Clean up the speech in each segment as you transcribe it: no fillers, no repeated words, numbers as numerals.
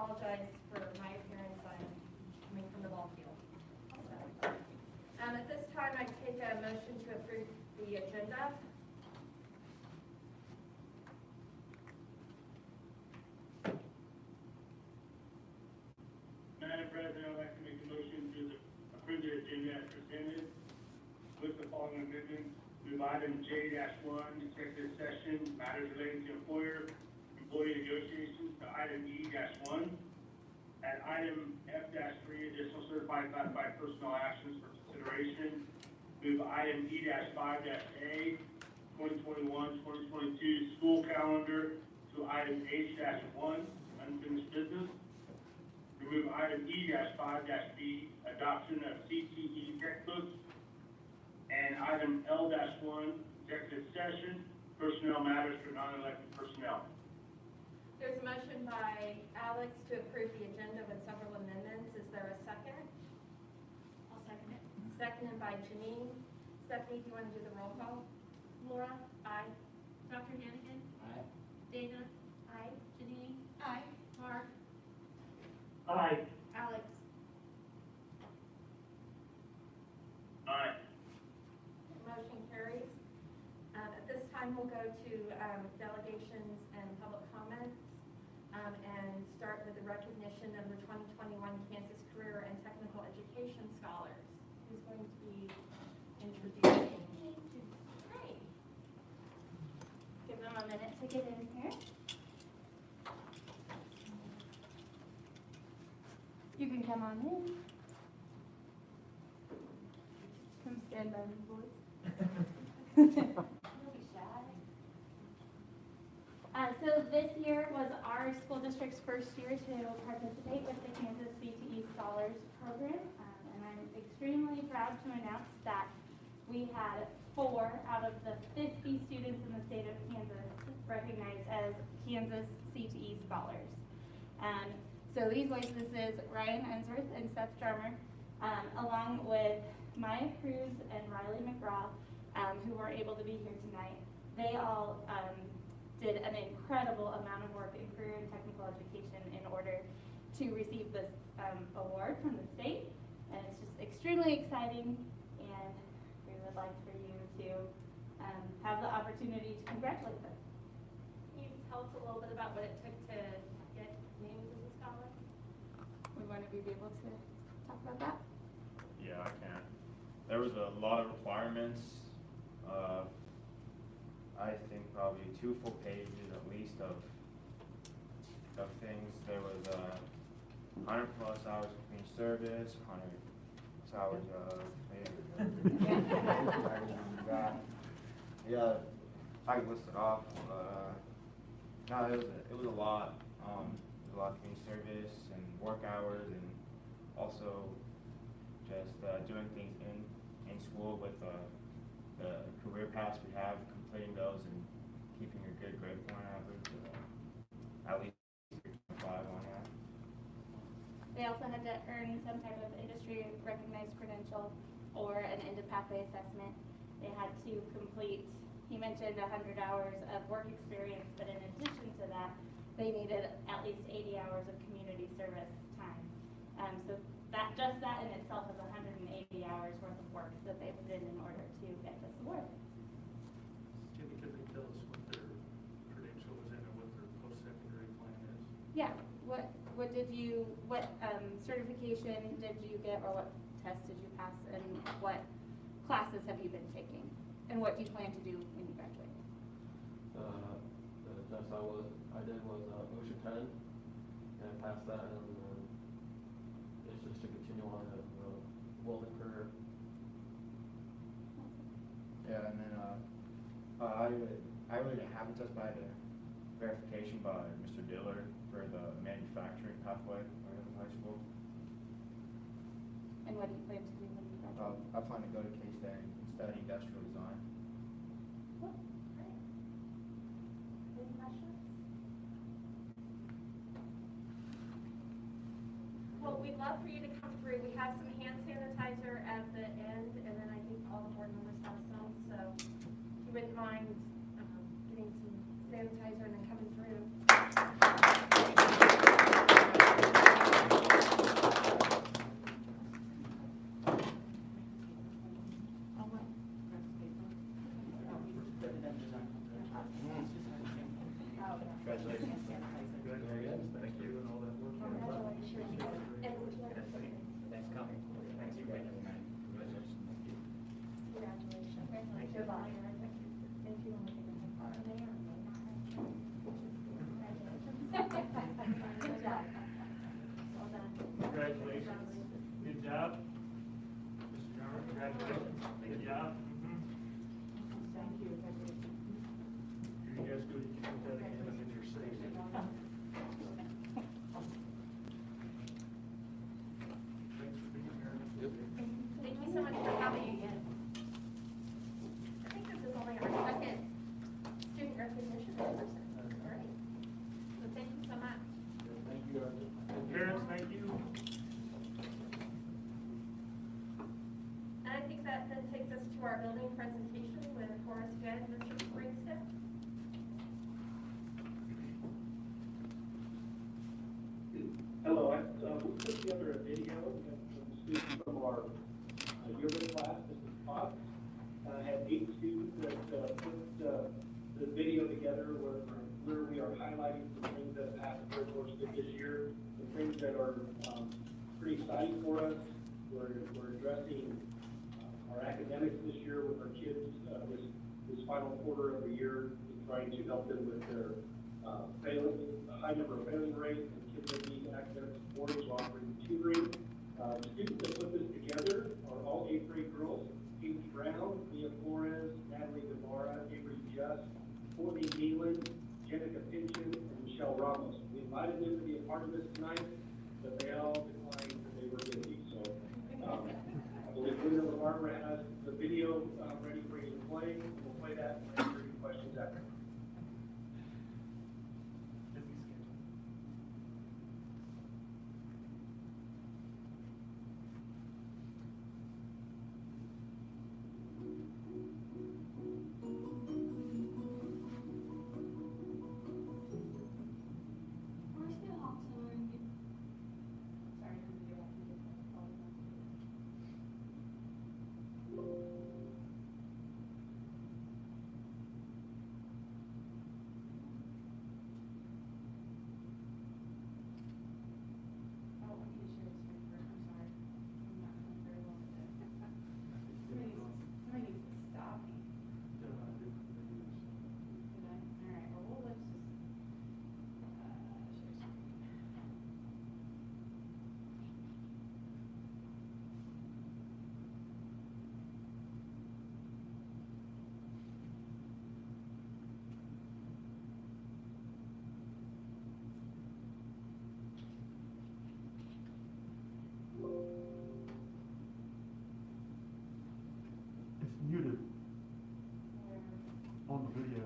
apologize for my appearance. I'm coming from the ball field. So, at this time, I take a motion to approve the agenda. Madam President, I'd like to make a motion to approve the agenda as presented with the following amendments. Move item J-1, executive session, matters relating to employee negotiations, to item E-1. At item F-3, additional certified classified personnel actions for consideration. Move item E-5-A, 2021-2022 school calendar, to item H-1, unfinished business. Remove item E-5-B, adoption of CTE textbooks. And item L-1, executive session, personnel matters for non-elected personnel. There's a motion by Alex to approve the agenda with several amendments. Is there a second? I'll second it. Seconded by Janine. Stephanie, do you want to do the roll call? Laura? Aye. Dr. Hannigan? Aye. Dana? Aye. Janine? Aye. Mark? Aye. Alex? Aye. Motion carries. At this time, we'll go to delegations and public comments and start with the recognition of the 2021 Kansas Career and Technical Education Scholars. Who's going to be introducing? Great. Give them a minute to get in here. You can come on in. Come stand by me, boys. Don't be shy. So this year was our school district's first year to participate with the Kansas Cte Scholars program, and I'm extremely proud to announce that we had 4 out of the 50 students in the state of Kansas recognized as Kansas Cte Scholars. So these boys, this is Ryan Ensworth and Seth Drummer, along with Maya Cruz and Riley McGraw, who were able to be here tonight. They all did an incredible amount of work in career and technical education in order to receive this award from the state, and it's just extremely exciting, and we would like for you to have the opportunity to congratulate them. Can you tell us a little bit about what it took to get named as a scholar? We want to be able to talk about that. Yeah, I can. There was a lot of requirements. I think probably 2 full pages at least of things. There was 100+ hours of community service, 100 hours of yeah, I can list it off. No, it was a lot. There was a lot of community service and work hours, and also just doing things in school with the career paths we have, completing those and keeping a good grade point average, at least 3.5 on that. They also had to earn some type of industry recognized credential or an end of pathway assessment. They had to complete, he mentioned 100 hours of work experience, but in addition to that, they needed at least 80 hours of community service time. So just that in itself is 180 hours worth of work that they put in order to get this award. Jimmy, could they tell us what their credential was in and what their post-secondary plan is? Yeah, what certification did you get, or what test did you pass, and what classes have you been taking, and what do you plan to do when you graduate? The test I did was Ocean 10, and I passed that, and it's just to continue on a welding career. Yeah, and then I really didn't have a test, but I had a verification by Mr. Diller for the manufacturing pathway in high school. And what do you plan to do when you graduate? I plan to go to K-State and study industrial design. Cool. Great. Any questions? Well, we'd love for you to come through. We have some hand sanitizer at the end, and then I think all the board members have some. So if you wouldn't mind getting some sanitizer and then coming through. Congratulations. Good job. Mr. Jarman, congratulations. Good job. Thank you. Here, you guys go, you can put that again and then you're safe. Thanks for being here. Yep. Thank you so much for coming again. I think this is only our second student recognition in person. That's great. So thank you so much. Thank you, guys. Parents, thank you. And I think that then takes us to our building presentation with Horace Good and Mr. Springston. Hello, we put together a video of some students from our yearbook class, Mrs. Potts. I had 8 students that put the video together where we are highlighting some things that have happened during the course of this year, some things that are pretty exciting for us. We're addressing our academics this year with our kids this final quarter of the year, trying to help them with their high number of failing rates and kids that need academic support, so offering tutoring. The students that put this together are all 8th grade girls: Katie Brown, Leah Flores, Natalie Guevara, Avery Just, Courtney Neelan, Jenica Pinchon, and Michelle Ramos. We invited them to be a part of this tonight, but they all declined because they were busy. So I believe Linda Barbara has the video ready for you to play. We'll play that and answer any questions after. It's muted on the video.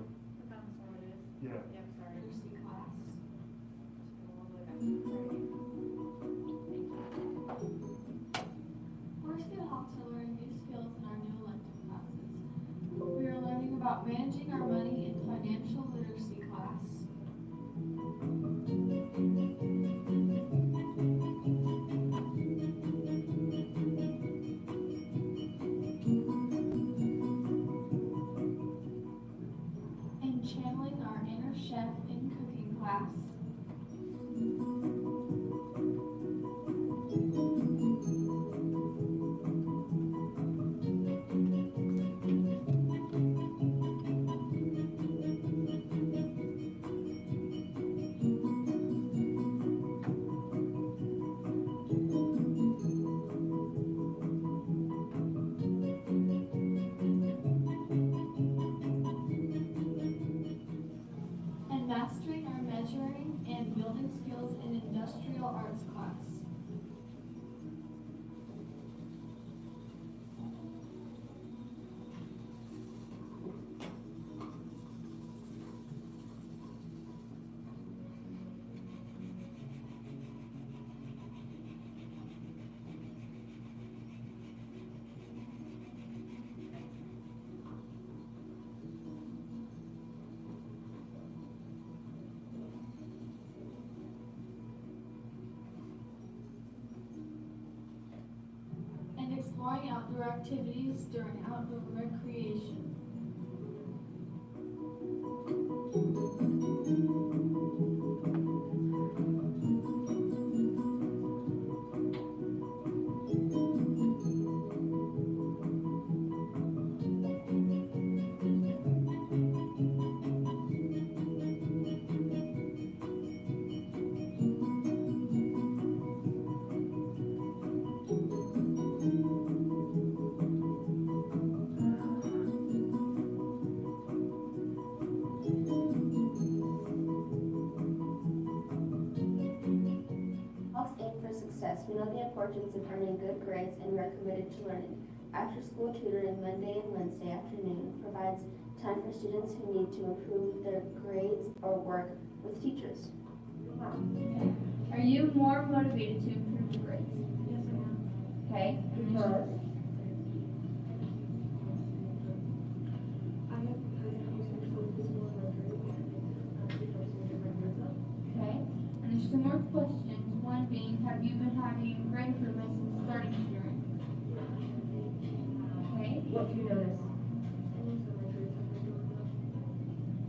Yeah. Literacy class. Horsfield helps to learn new skills in our new elective classes. We are learning about managing our money in financial literacy class. And channeling our inner chef in cooking class. And mastering our measuring and building skills in industrial arts class. And exploring outdoor activities during outdoor recreation. We know the importance of earning good grades and we are committed to learning. After-school tutoring Monday and Wednesday afternoon provides time for students who need to improve their grades or work with teachers. Are you more motivated to improve your grades? Yes, I am. Okay, because? I have Okay, and there's some more questions. One being, have you been having grade improvements since starting tutoring? Okay. What do you notice?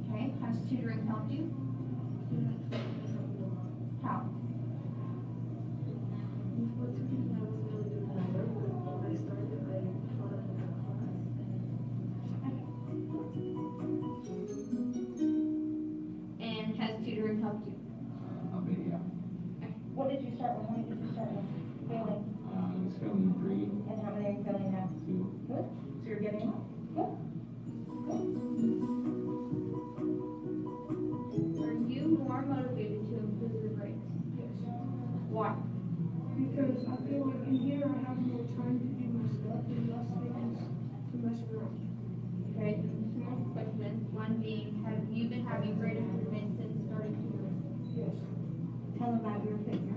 Okay, has tutoring helped you? How? And has tutoring helped you? What did you start with? How many did you start with? Failing? It's failing 3, And how many are you failing now? 2. Good. So you're getting up? Good. Good. Are you more motivated to improve your grades? Yes. Why? Because I feel like in here I have more time to do my stuff and less things to mess around. Okay, some more questions. One being, have you been having grade improvements since starting tutoring? Yes. Tell them about your improvement.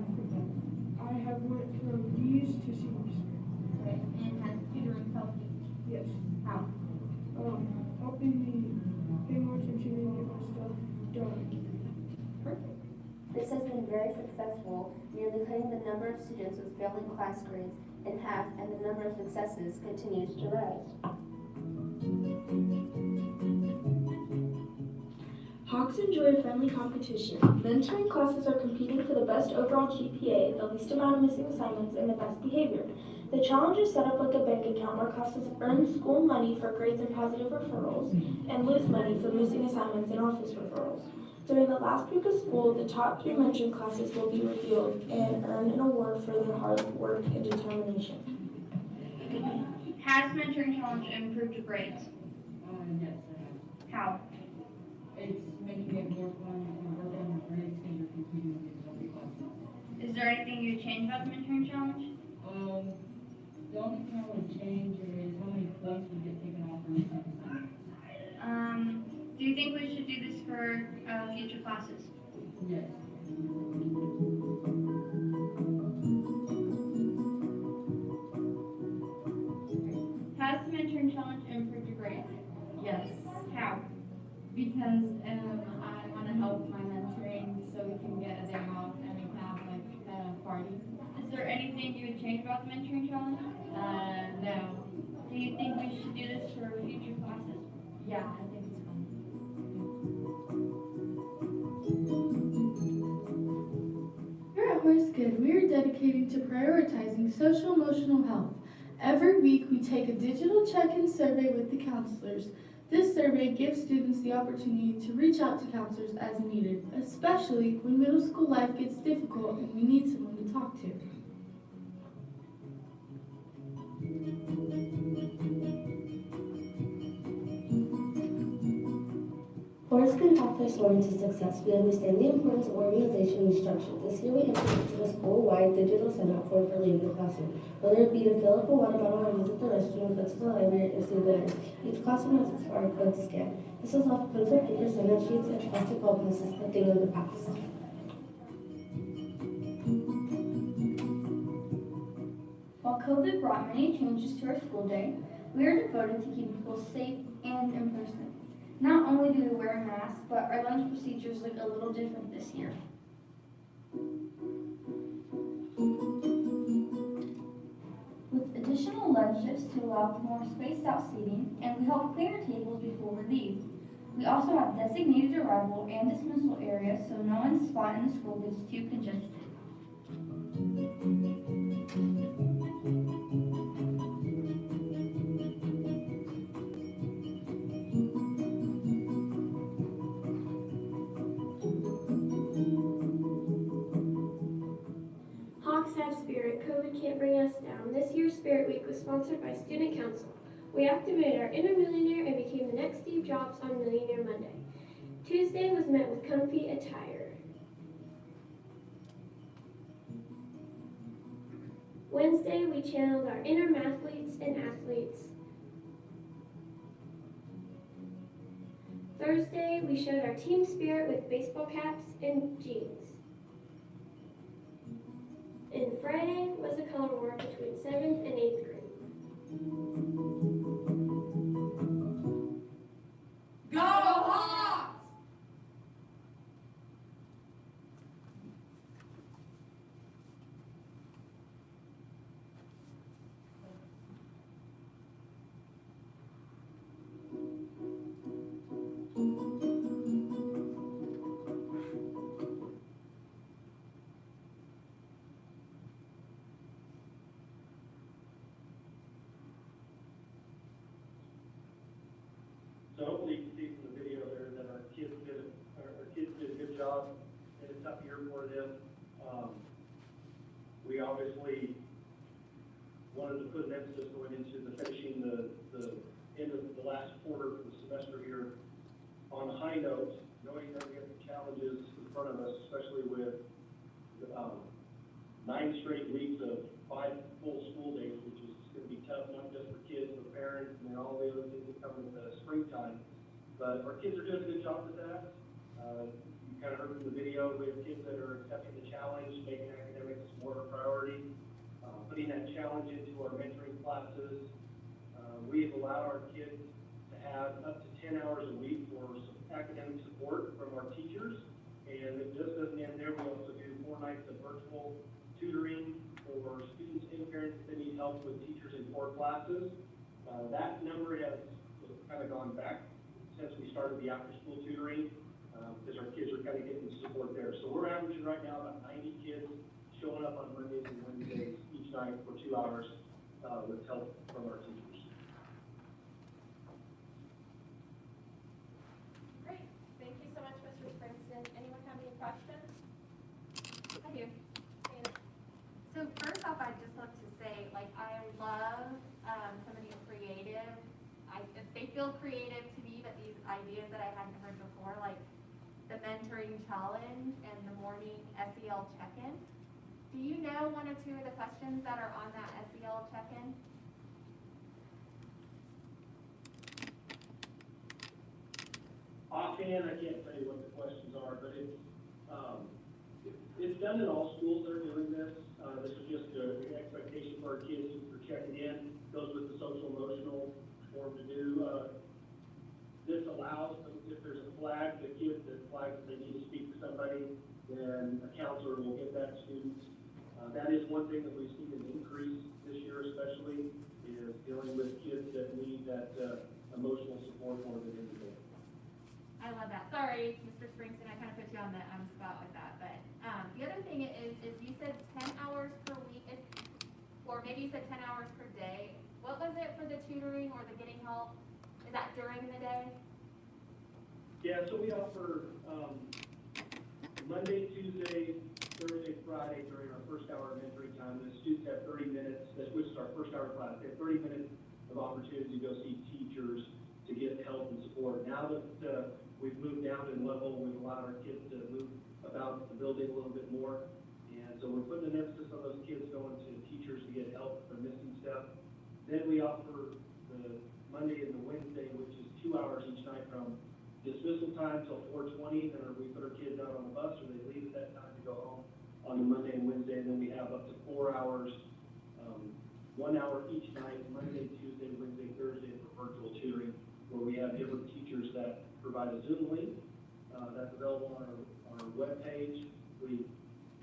I have went from D's to C's. Okay, and has tutoring helped you? Yes. How? Helping me pay more attention and get my stuff done. Perfect. This has been very successful, nearly cutting the number of students with failing class grades in half, and the number of successes continues to rise. Hawks enjoy a friendly competition. Mentoring classes are competing for the best overall GPA, the least amount of missing assignments, and the best behavior. The challenge is set up like a bank account where classes earn school money for grades and positive referrals and lose money for missing assignments and office referrals. During the last week of school, the top 3 mentoring classes will be revealed and earn an award for their hard work and determination. Has mentoring challenge improved your grades? Yes, How? it's making it more fun and work on your grades and you're competing against other classes. Is there anything you would change about the mentoring challenge? The only thing I would change is how many points would get taken off for missing assignments. Do you think we should do this for future classes? Yes. Has the mentoring challenge improved your grades? Yes, How? because I want to help my mentoring so we can get a day off and we can have like a party. Is there anything you would change about the mentoring challenge? No. Do you think we should do this for future classes? Yeah, I think it's fun. Here at Horse Good, we are dedicated to prioritizing social-emotional health. Every week, we take a digital check-in survey with the counselors. This survey gives students the opportunity to reach out to counselors as needed, especially when middle school life gets difficult and we need someone to talk to. Horse Good Health is soaring to success. We understand the importance of organization and structure. This year we implemented a school-wide digital setup form for leaving the classroom. Whether it be to fill up a water bottle or visit the restroom, go to the library, or see the nurse, each classroom has a QR code to scan. This is off pencil, paper, sign-up sheets, and plastic ball passes, a thing of the past. While COVID brought many changes to our school day, we are devoted to keeping people safe and in person. Not only do we wear masks, but our lunch procedures look a little different this year. With additional lunch shifts to allow for more spaced out seating, and we help clear tables before we leave. We also have designated arrival and dismissal areas so no one's spot in the school gets too congested. Hawks have spirit. COVID can't bring us down. This year's Spirit Week was sponsored by Student Council. We activated our inner millionaire and became the next Steve Jobs on Millionaire Monday. Tuesday was met with comfy attire. Wednesday, we channeled our inner mathletes and athletes. Thursday, we showed our team spirit with baseball caps and jeans. And Friday was a color war between 7th and 8th grade. Go Hawks! So hopefully you can see from the video there that our kids did a good job in a tough year for them. We obviously wanted to put an emphasis going into the finishing the end of the last quarter of the semester here on a high note, knowing that we have the challenges in front of us, especially with 9 straight weeks of 5 full school days, which is going to be tough, not just for kids, but parents, and then all the other things that come in the springtime. But our kids are doing a good job with that. You kind of heard from the video, we have kids that are accepting the challenge, making academics more of a priority, putting that challenge into our mentoring classes. We have allowed our kids to have up to 10 hours a week for some academic support from our teachers. And it just doesn't end there. We also do 4 nights of virtual tutoring for students and parents that need help with teachers in core classes. That number has kind of gone back since we started the after-school tutoring, because our kids are kind of getting support there. So we're averaging right now about 90 kids showing up on Mondays and Wednesdays each night for 2 hours with help from our teachers. Great, thank you so much, Mr. Springston. Anyone have any questions? I do. Dana? So first off, I'd just love to say, like, I love some of these creative, they feel creative to me, but these ideas that I hadn't heard before, like the mentoring challenge and the morning SEL check-in. Do you know 1 or 2 of the questions that are on that SEL check-in? Offhand, I can't tell you what the questions are, but it's done in all schools that are doing this. This is just an expectation for our kids for checking in. Goes with the social emotional form to do. This allows them, if there's a flag, the kids that flags they need to speak to somebody, then a counselor will get that student. That is one thing that we've seen an increase this year especially, is dealing with kids that need that emotional support more than anything. I love that. Sorry, Mr. Springston, I kind of put you on the spot with that, but the other thing is you said 10 hours per week, or maybe you said 10 hours per day. What was it for the tutoring or the getting help? Is that during the day? Yeah, so we offer Monday, Tuesday, Thursday, Friday during our first hour of mentoring time. The students have 30 minutes, which is our first hour class. They have 30 minutes of opportunity to go see teachers to get help and support. Now that we've moved down in level, we've allowed our kids to move about the building a little bit more. And so we're putting an emphasis on those kids going to teachers to get help for missing stuff. Then we offer the Monday and the Wednesday, which is 2 hours each night from dismissal time till 4:20. Then we put our kids out on the bus, or they leave at that time to go home on the Monday and Wednesday. And then we have up to 4 hours, 1 hour each night, Monday, Tuesday, Wednesday, Thursday for virtual tutoring, where we have different teachers that provide a Zoom link that's available on our webpage. We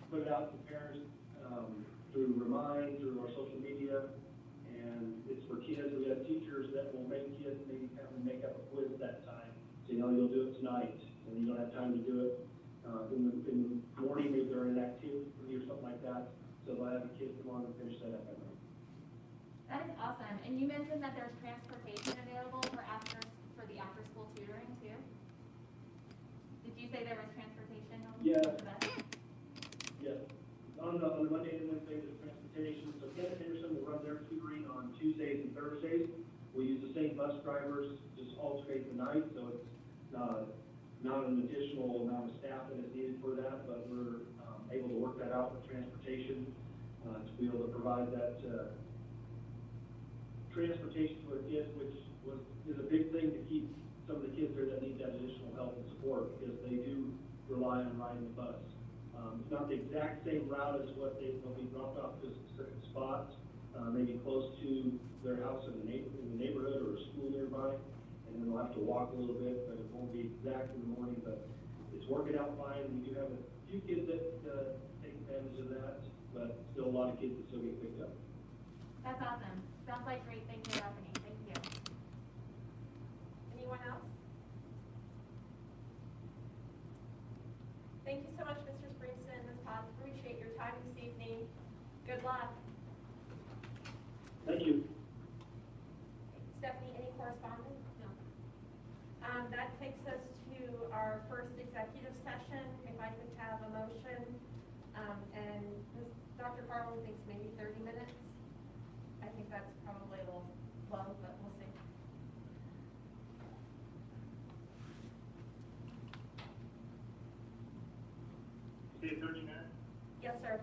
put it out to parents through Remind, through our social media, and it's for kids. We have teachers that will make kids maybe kind of make up a quiz that time. So, you'll do it tonight, and you don't have time to do it in the morning, maybe they're in an activity or something like that. So they'll have the kids come on and finish that up at night. That is awesome. And you mentioned that there's transportation available for the after-school tutoring too? Did you say there was transportation? Yeah. For that? Yes. On the Monday and Wednesday, there's transportation. So Kenneth Henderson will run their tutoring on Tuesdays and Thursdays. We use the same bus drivers, just alternate the night, so it's not an additional amount of staff that is needed for that, but we're able to work that out with transportation to be able to provide that, transportation for the kids, which is a big thing to keep some of the kids there that need that additional help and support, because they do rely on riding the bus. It's not the exact same route as what they'll be dropped off to specific spots, maybe close to their house in the neighborhood or a school nearby, and then they'll have to walk a little bit, but it won't be exact in the morning, but it's working out fine. We do have a few kids that take advantage of that, but still a lot of kids that still get picked up. That's awesome. Sounds like great things are happening. Thank you. Anyone else? Thank you so much, Mr. Springston, Ms. Potts. Appreciate your time this evening. Good luck. Thank you. Stephanie, any correspondence? No. That takes us to our first executive session. If I could have a motion, and Dr. Carlin thinks maybe 30 minutes. I think that's probably a little low, but we'll see. Say 30 minutes? Yes, sir.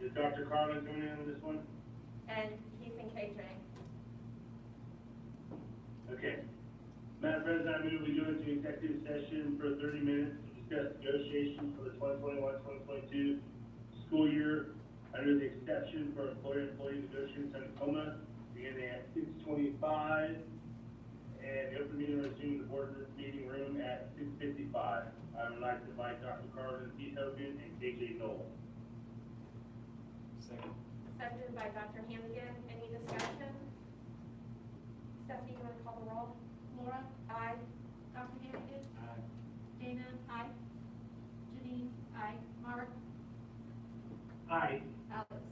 Is Dr. Carlin coming in on this one? And Keith and KJ. Okay. Madam President, I move we go into executive session for 30 minutes to discuss negotiations for the 2021-2022 school year under the exception for employer-employee negotiations in Tacoma, beginning at 6:25, and the open meeting resume the board meeting room at 6:55. I would like to invite Dr. Carlin, Keith Hogan, and KJ Knoll. Second. Seconded by Dr. Hannigan. Any discussion? Stephanie, you want to call the roll? Laura? Aye. Dr. Hannigan? Aye. Dana? Aye. Janine? Aye. Mark? Aye. Alice?